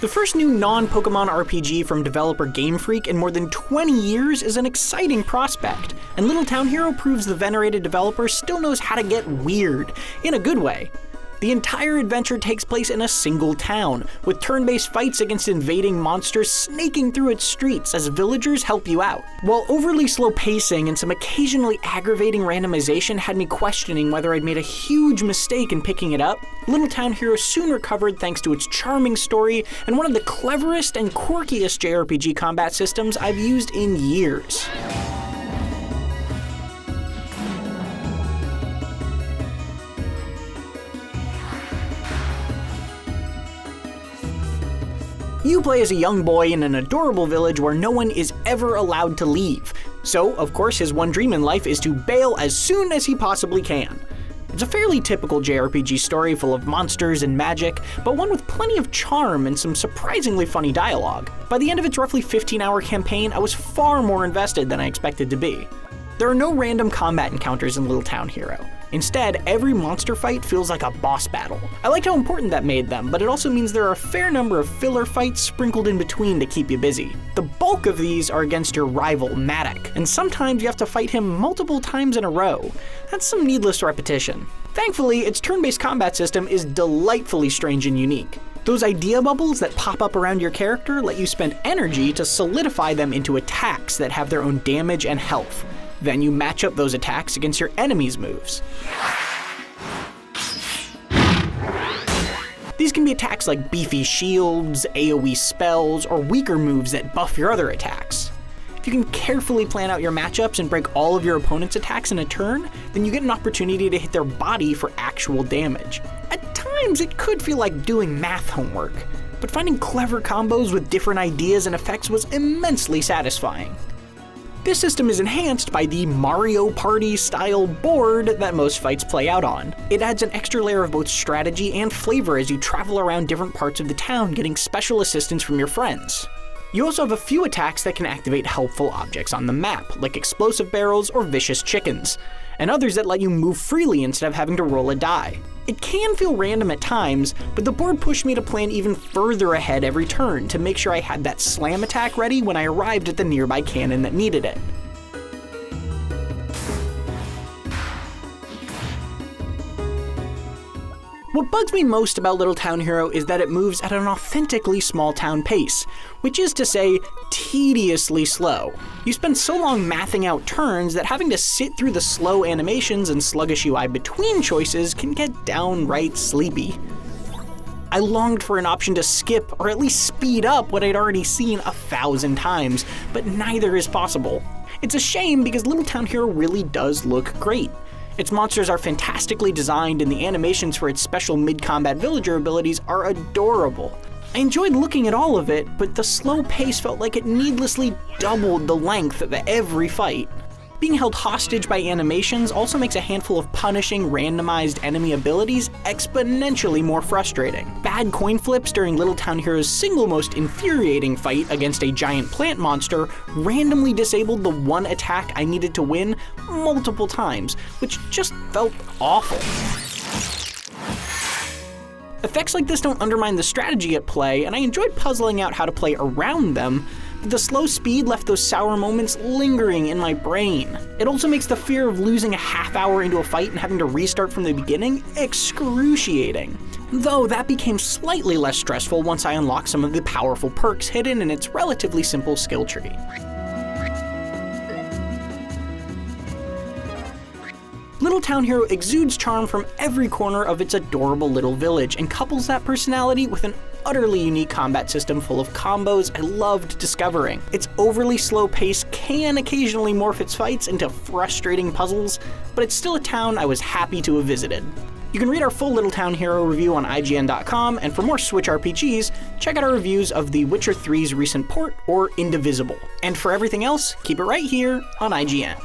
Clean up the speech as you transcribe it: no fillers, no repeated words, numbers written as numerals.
The first new non-Pokemon RPG from developer GameFreak in more than 20 years is an exciting prospect, and Little Town Hero proves the venerated developer still knows how to get weird, in a good way. The entire adventure takes place in a single town, with turn-based fights against invading monsters snaking through its streets as villagers help you out. While overly slow pacing and some occasionally aggravating randomization had me questioning whether I'd made a huge mistake in picking it up, Little Town Hero soon recovered thanks to its charming story and one of the cleverest and quirkiest JRPG combat systems I've used in years. You play as a young boy in an adorable village where no one is ever allowed to leave. So, of course, his one dream in life is to bail as soon as he possibly can. It's a fairly typical JRPG story full of monsters and magic, but one with plenty of charm and some surprisingly funny dialogue. By the end of its roughly 15-hour campaign, I was far more invested than I expected to be. There are no random combat encounters in Little Town Hero. Instead, every monster fight feels like a boss battle. I liked how important that made them, but it also means there are a fair number of filler fights sprinkled in between to keep you busy. The bulk of these are against your rival, Matic, and sometimes you have to fight him multiple times in a row. That's some needless repetition. Thankfully, its turn-based combat system is delightfully strange and unique. Those idea bubbles that pop up around your character let you spend energy to solidify them into attacks that have their own damage and health. Then you match up those attacks against your enemy's moves. These can be attacks like beefy shields, AoE spells, or weaker moves that buff your other attacks. If you can carefully plan out your matchups and break all of your opponent's attacks in a turn, then you get an opportunity to hit their body for actual damage. At times, it could feel like doing math homework, but finding clever combos with different ideas and effects was immensely satisfying. This system is enhanced by the Mario Party-style board that most fights play out on. It adds an extra layer of both strategy and flavor as you travel around different parts of the town getting special assistance from your friends. You also have a few attacks that can activate helpful objects on the map, like explosive barrels or vicious chickens, and others that let you move freely instead of having to roll a die. It can feel random at times, but the board pushed me to plan even further ahead every turn to make sure I had that slam attack ready when I arrived at the nearby cannon that needed it. What bugs me most about Little Town Hero is that it moves at an authentically small town pace, which is to say, tediously slow. You spend so long mathing out turns that having to sit through the slow animations and sluggish UI between choices can get downright sleepy. I longed for an option to skip or at least speed up what I'd already seen 1,000 times, but neither is possible. It's a shame because Little Town Hero really does look great. Its monsters are fantastically designed and the animations for its special mid-combat villager abilities are adorable. I enjoyed looking at all of it, but the slow pace felt like it needlessly doubled the length of every fight. Being held hostage by animations also makes a handful of punishing, randomized enemy abilities exponentially more frustrating. Bad coin flips during Little Town Hero's single most infuriating fight against a giant plant monster randomly disabled the one attack I needed to win multiple times, which just felt awful. Effects like this don't undermine the strategy at play, and I enjoyed puzzling out how to play around them, but the slow speed left those sour moments lingering in my brain. It also makes the fear of losing a half hour into a fight and having to restart from the beginning excruciating. Though that became slightly less stressful once I unlocked some of the powerful perks hidden in its relatively simple skill tree. Little Town Hero exudes charm from every corner of its adorable little village and couples that personality with an utterly unique combat system full of combos I loved discovering. Its overly slow pace can occasionally morph its fights into frustrating puzzles, but it's still a town I was happy to have visited. You can read our full Little Town Hero review on IGN.com, and for more Switch RPGs, check out our reviews of The Witcher 3's recent port or Indivisible. And for everything else, keep it right here on IGN.